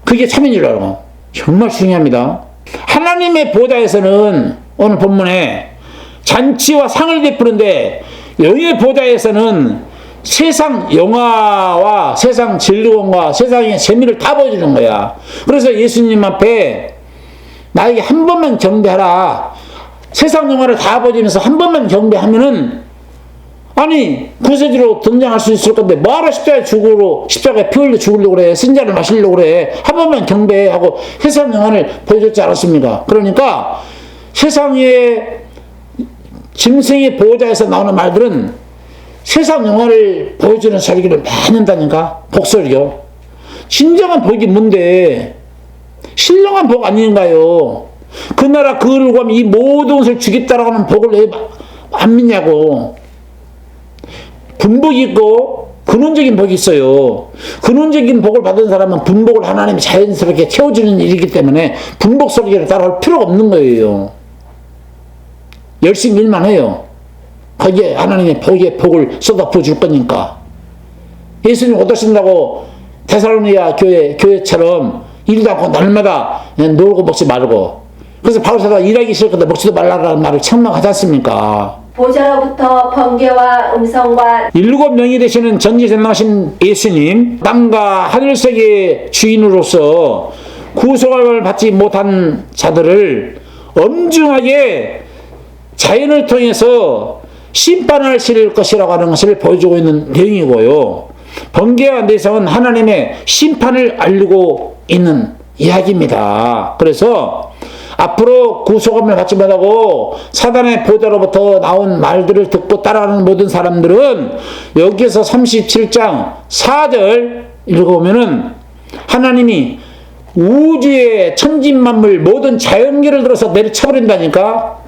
그게 참인이라고. 정말 중요합니다. 하나님의 보좌에서는 오늘 본문에 잔치와 상을 베푸는데 영의 보좌에서는 세상 영화와 세상 즐거움과 세상의 재미를 다 보여주는 거야. 그래서 예수님 앞에 나에게 한 번만 경배하라. 세상 영화를 다 보여주면서 한 번만 경배하면은 아니 구세주로 등장할 수 있을 건데 뭐하러 십자가에 피 흘려 죽으려고 그래. 신자를 마시려고 그래. 한 번만 경배하고 세상 영화를 보여줬지 않았습니까? 그러니까 세상의 짐승의 보호자에서 나오는 말들은 세상 영화를 보여주는 설교를 많이 한다니까. 복설교. 진정한 복이 뭔데? 신령한 복 아닌가요? 그 나라 그를 구하면 이 모든 것을 주겠다라고 하는 복을 왜 안 믿냐고. 분복이 있고 근원적인 복이 있어요. 근원적인 복을 받은 사람은 분복을 하나님이 자연스럽게 채워주는 일이기 때문에 분복 설교를 따라할 필요가 없는 거예요. 열심히 일만 해요. 거기에 하나님의 복을 쏟아부어 줄 거니까. 예수님 얻으신다고 데살로니가 교회처럼 일도 않고 날마다 놀고 먹지 말고. 그래서 바울사도가 일하기 싫거든 먹지도 말라라는 말을 책망하지 않습니까? 보좌로부터 번개와 음성과 7명이 되시는 전지전능하신 예수님, 땅과 하늘세계의 주인으로서 구속을 받지 못한 자들을 엄중하게 자연을 통해서 심판하실 것이라고 하는 것을 보여주고 있는 내용이고요. 번개와 내성은 하나님의 심판을 알리고 있는 이야기입니다. 그래서 앞으로 구속함을 받지 못하고 사단의 보좌로부터 나온 말들을 듣고 따라가는 모든 사람들은 여기에서 37장 4절 읽어보면은 하나님이 우주의 천진만물 모든 자연계를 들어서 내려쳐버린다니까.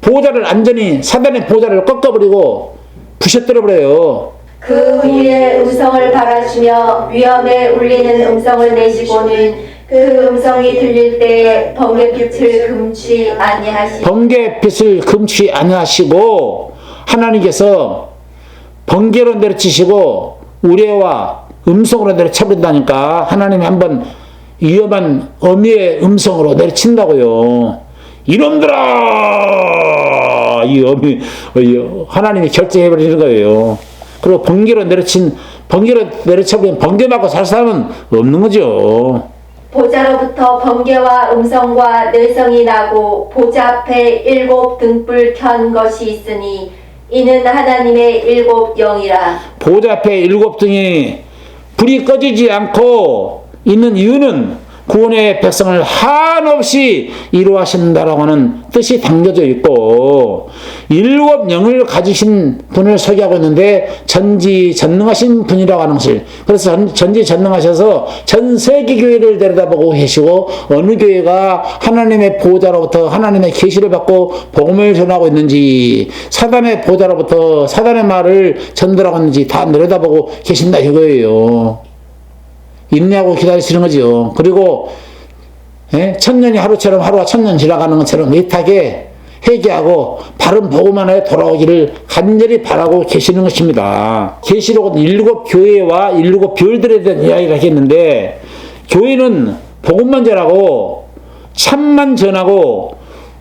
보좌를 완전히 사단의 보좌를 꺾어버리고 부셔뜨려버려요. 그 위에 음성을 바라시며 위엄에 울리는 음성을 내시고는 그 음성이 들릴 때에 번개빛을 금치 아니하시고 번개빛을 금치 아니하시고 하나님께서 번개로 내려치시고 우레와 음성으로 내려쳐버린다니까. 하나님이 한번 위험한 어미의 음성으로 내려친다고요. 이놈들아! 이 어미, 하나님이 결정해버리는 거예요. 그리고 번개로 내려쳐버리면 번개 맞고 살 사람은 없는 거죠. 보좌로부터 번개와 음성과 내성이 나고 보좌 앞에 7 등불 켠 것이 있으니 이는 하나님의 7 영이라. 보좌 앞에 7등이 불이 꺼지지 않고 있는 이유는 구원의 백성을 한없이 이루하신다라고 하는 뜻이 담겨져 있고 7 영을 가지신 분을 소개하고 있는데 전지전능하신 분이라고 하는 것을, 그래서 전지전능하셔서 전 세계 교회를 내려다보고 계시고 어느 교회가 하나님의 보좌로부터 하나님의 계시를 받고 복음을 전하고 있는지 사단의 보좌로부터 사단의 말을 전달하고 있는지 다 내려다보고 계신다 이거예요. 인내하고 기다리시는 거죠. 그리고 천년이 하루처럼 하루가 천년 지나가는 것처럼 애타게 회개하고 바른 복음 안에 돌아오기를 간절히 바라고 계시는 것입니다. 계시록은 7 교회와 7 별들에 대한 이야기를 하겠는데 교회는 복음만 전하고 참만 전하고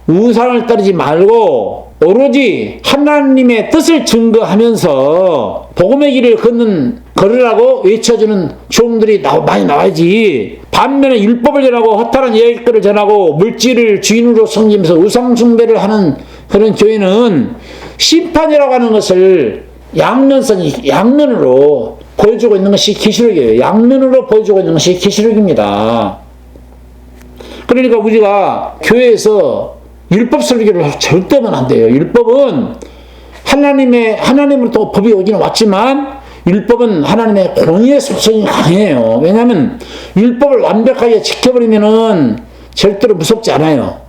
우상을 따르지 말고 오로지 하나님의 뜻을 증거하면서 복음의 길을 걸으라고 외쳐주는 종들이 많이 나와야지. 반면에 율법을 전하고 허탈한 이야기들을 전하고 물질을 주인으로 섬기면서 우상 숭배를 하는 그런 교회는 심판이라고 하는 것을 양면으로 보여주고 있는 것이 계시록이에요. 양면으로 보여주고 있는 것이 계시록입니다. 그러니까 우리가 교회에서 율법 설교를 절대 하면 안 돼요. 율법은 하나님으로부터 법이 오기는 왔지만 율법은 하나님의 공의의 속성이 강해요. 왜냐하면 율법을 완벽하게 지켜버리면은 절대로 무섭지 않아요.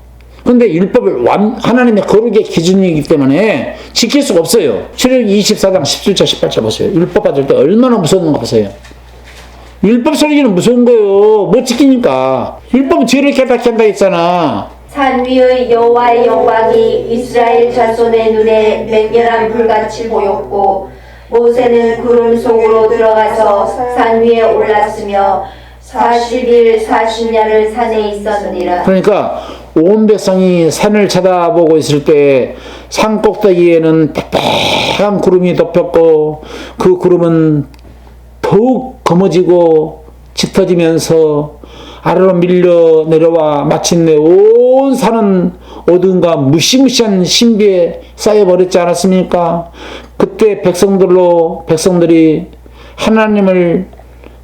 그런데 율법을 하나님의 거룩의 기준이기 때문에 지킬 수가 없어요. 출애굽기 24장 17절 18절 보세요. 율법 받을 때 얼마나 무서운가 보세요. 율법 설교는 무서운 거예요. 못 지키니까. 율법은 죄를 깨닫게 했잖아. 산 위의 여호와의 영광이 이스라엘 자손의 눈에 맹렬한 불같이 보였고 모세는 구름 속으로 들어가서 산 위에 올랐으며 40일 40야를 산에 있었느니라. 그러니까 온 백성이 산을 쳐다보고 있을 때 산 꼭대기에는 빽빽한 구름이 덮였고 그 구름은 더욱 검어지고 짙어지면서 아래로 밀려 내려와 마침내 온 산은 어둠과 무시무시한 신비에 쌓여버렸지 않았습니까? 그때 백성들이 하나님을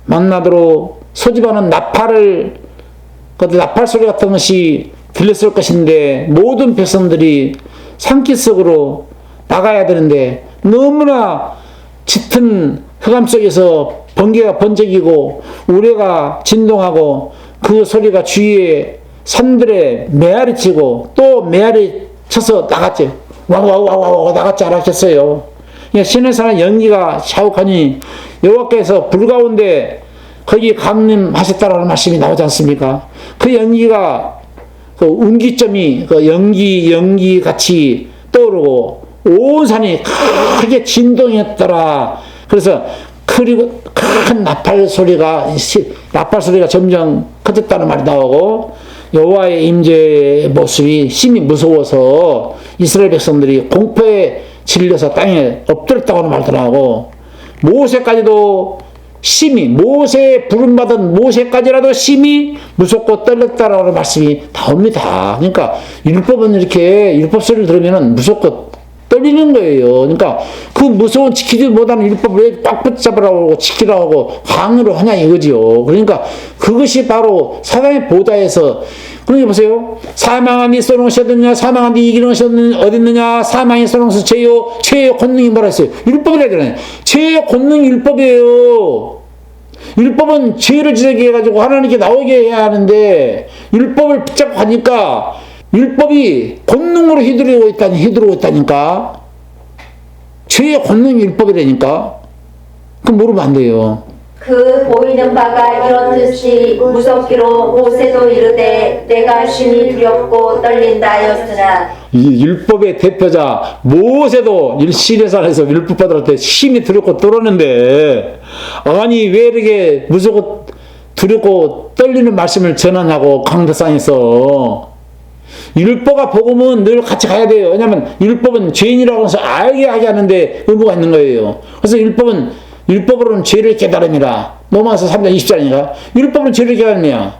만나도록 소집하는 나팔 소리 같은 것이 들렸을 것인데 모든 백성들이 산길 속으로 나가야 되는데 너무나 짙은 흑암 속에서 번개가 번쩍이고 우레가 진동하고 그 소리가 주위에 산들에 메아리 치고 또 메아리 쳐서 나갔죠. 와와와와 나갔지 않았겠어요. 신에서는 연기가 자욱하니 여호와께서 불 가운데 거기 강림하셨다라는 말씀이 나오지 않습니까? 그 연기가 그 운기점이 그 연기 같이 떠오르고 온 산이 크게 진동했더라. 그래서 그리고 큰 나팔 소리가 점점 커졌다는 말이 나오고 여호와의 임재의 모습이 심히 무서워서 이스라엘 백성들이 공포에 질려서 땅에 엎드렸다고 말더라고. 모세까지도 심히, 모세의 부름받은 모세까지라도 심히 무섭고 떨렸다라는 말씀이 나옵니다. 그러니까 율법은 이렇게 율법 소리를 들으면 무섭고 떨리는 거예요. 그러니까 그 무서운 지키지 못하는 율법을 왜 꽉 붙잡으라고 지키라고 하고 강요를 하냐 이거지요. 그러니까 그것이 바로 사단의 보좌에서, 그러니까 보세요. 사망한 이 써놓은 것이 어딨느냐, 사망한 이 이기는 것이 어딨느냐, 사망이 써놓은 것이 죄의 권능이 뭐라 했어요. 율법이라 하잖아요. 죄의 권능이 율법이에요. 율법은 죄를 지르게 해가지고 하나님께 나오게 해야 하는데, 율법을 붙잡고 하니까 율법이 권능으로 휘두르고 있다니까. 죄의 권능이 율법이라니까. 그럼 모르면 안 돼요. 그 보이는 바가 이렇듯이 무섭기로 모세도 이르되 내가 심히 두렵고 떨린다 하였으나, 이 율법의 대표자 모세도 시내산에서 율법받을 때 심히 두렵고 떨었는데, 아니 왜 이렇게 무섭고 두렵고 떨리는 말씀을 전하냐고. 강대상에서 율법과 복음은 늘 같이 가야 돼요. 왜냐하면 율법은 죄인이라고 해서 알게 하게 하는데 의무가 있는 거예요. 그래서 율법으로는 죄를 깨달음이라. 로마서 3장 20절이니까 율법은 죄를 깨달음이야.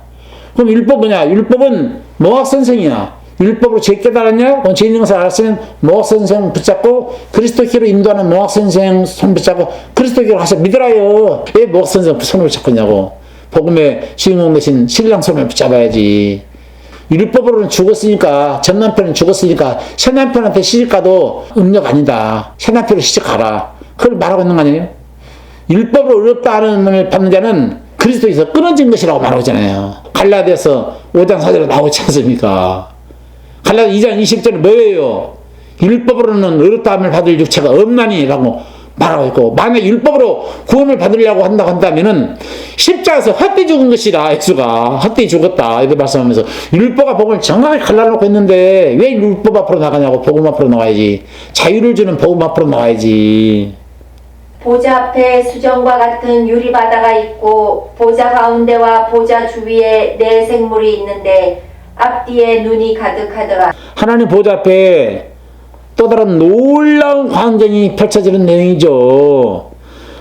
그럼 율법 뭐냐? 율법은 모학 선생이야. 율법으로 죄 깨달았냐? 그럼 죄 있는 것을 알았으면 모학 선생 붙잡고 그리스도께로 인도하는 모학 선생 손 붙잡고 그리스도께로 가서 믿으라요. 왜 모학 선생 손을 붙잡겠냐고. 복음의 주인공 대신 신랑 손을 붙잡아야지. 율법으로는 죽었으니까, 전 남편은 죽었으니까 새 남편한테 시집가도 음력 아니다. 새 남편으로 시집가라. 그걸 말하고 있는 거 아니에요? 율법으로 어렵다 하는 말을 받는 자는 그리스도에서 끊어진 것이라고 말하고 있잖아요. 갈라디아서 5장 4절에 나오지 않습니까? 갈라디아 2장 20절에 뭐예요? 율법으로는 어렵다 함을 받을 육체가 없나니 라고 말하고 있고, 만약 율법으로 구원을 받으려고 한다면은 십자가에서 헛되이 죽은 것이다. 예수가 헛되이 죽었다 이렇게 말씀하면서 율법과 복음을 정확하게 갈라놓고 있는데 왜 율법 앞으로 나가냐고. 복음 앞으로 나가야지. 자유를 주는 복음 앞으로 나가야지. 보좌 앞에 수정과 같은 유리바다가 있고 보좌 가운데와 보좌 주위에 네 생물이 있는데 앞뒤에 눈이 가득하더라. 하나님 보좌 앞에 또 다른 놀라운 광경이 펼쳐지는 내용이죠.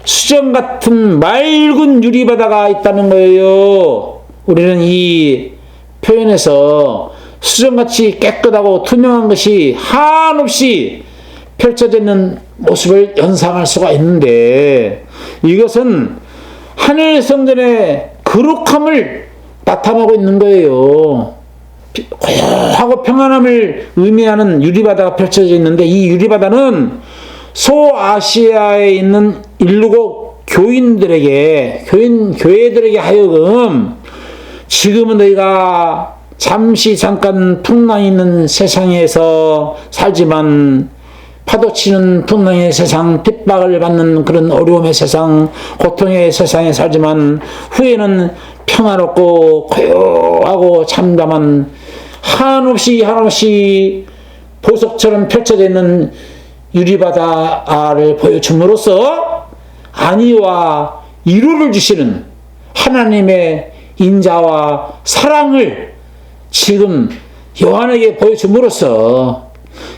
수정 같은 맑은 유리바다가 있다는 거예요. 우리는 이 표현에서 수정같이 깨끗하고 투명한 것이 한없이 펼쳐져 있는 모습을 연상할 수가 있는데, 이것은 하늘 성전의 거룩함을 나타내고 있는 거예요. 고요하고 평안함을 의미하는 유리바다가 펼쳐져 있는데, 이 유리바다는 소아시아에 있는 일곱 교회들에게 하여금 지금은 너희가 잠깐 풍랑이 있는 세상에서 살지만, 파도치는 풍랑의 세상, 핍박을 받는 그런 어려움의 세상, 고통의 세상에 살지만 후에는 평화롭고 고요하고 참담한 한없이 보석처럼 펼쳐져 있는 유리바다를 보여줌으로써 안위와 위로를 주시는 하나님의 인자와 사랑을 지금 요한에게 보여줌으로써,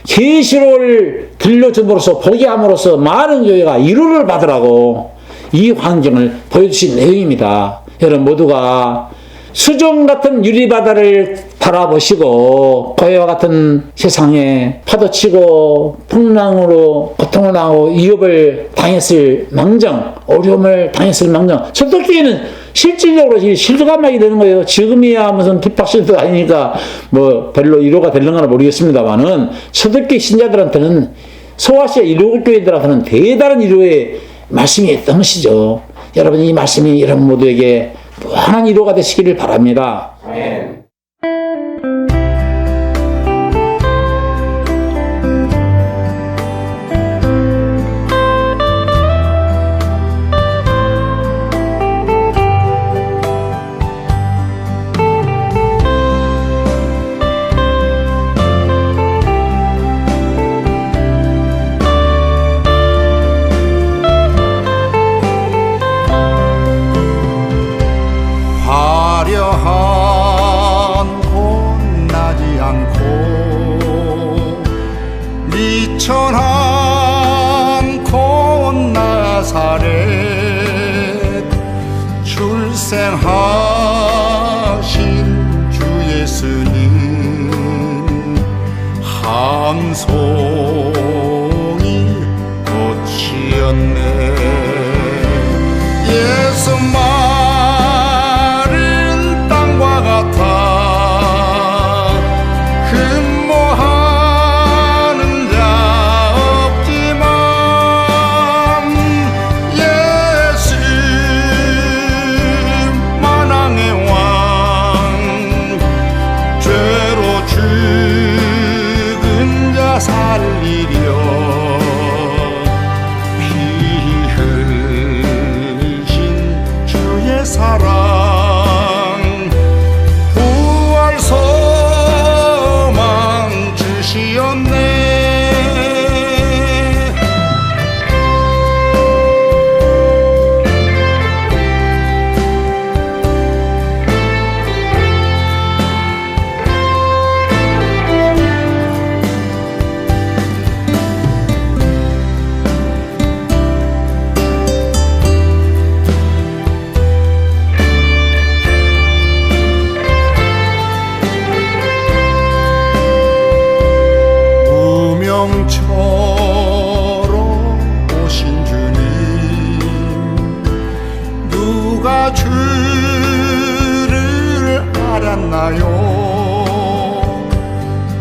계시를 들려줌으로써, 보게 함으로써 많은 교회가 위로를 받으라고 이 환경을 보여주신 내용입니다. 여러분 모두가 수정 같은 유리바다를 바라보시고, 고해와 같은 세상에 파도치고 풍랑으로 고통을 당하고 위협을 당했을 망정, 어려움을 당했을 망정, 초대교회는 실질적으로 실감하게 되는 거예요. 지금이야 무슨 핍박 시대도 아니니까 뭐 별로 위로가 되는가는 모르겠습니다만은, 초대교회 신자들한테는, 소아시아 일곱교회들한테는 대단한 위로의 말씀이 있던 것이죠. 여러분 이 말씀이 여러분 모두에게 무한한 위로가 되시기를 바랍니다. 아멘. 화려한 탄생하신 주 예수님 한 송이 꽃이었네. 예수 마른 땅과 같아 흠모하는 자 없지만 예수 만왕의 왕 죄로 죽은 자 살리려 피 흘리신 주의 사랑 부활 소망 주시었네. 무명처럼 오신 주님 누가 주를 알았나요?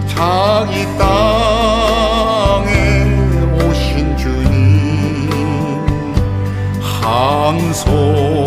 자기 땅에 오신 주님 한 손